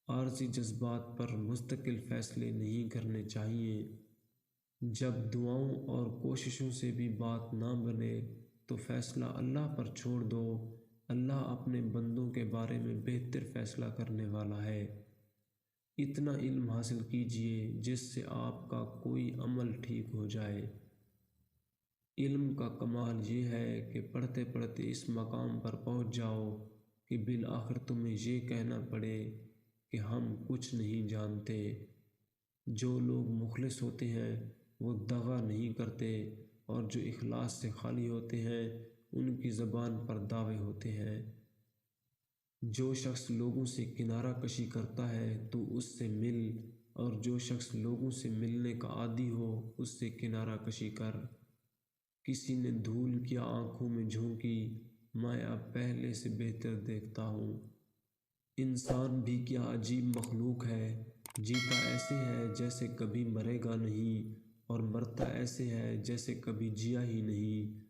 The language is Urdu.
عارضی جذبات پر مستقل فیصلے نہیں کرنے چاہیے۔ جب دعاؤں اور کوششوں سے بھی بات نہ بنے تو فیصلہ اللہ پر چھوڑ دو۔ اللہ اپنے بندوں کے بارے میں بہتر فیصلہ کرنے والا ہے۔ اتنا علم حاصل کیجیے جس سے آپ کا کوئی عمل ٹھیک ہو جائے۔ علم کا کمال یہ ہے کہ پڑھتے پڑھتے اس مقام پر پہنچ جاؤ کہ بالآخر تمہیں یہ کہنا پڑے کہ ہم کچھ نہیں جانتے۔ جو لوگ مخلص ہوتے ہیں وہ دغا نہیں کرتے، اور جو اخلاص سے خالی ہوتے ہیں ان کی زبان پر دعوے ہوتے ہیں۔ جو شخص لوگوں سے کنارہ کشی کرتا ہے تو اس سے مل، اور جو شخص لوگوں سے ملنے کا عادی ہو اس سے کنارہ کشی کر۔ کسی نے دھول کیا آنکھوں میں جھونکی، میں اب پہلے سے بہتر دیکھتا ہوں۔ انسان بھی کیا عجیب مخلوق ہے، جیتا ایسے ہے جیسے کبھی مرے گا نہیں، اور مرتا ایسے ہے جیسے کبھی جیا ہی نہیں۔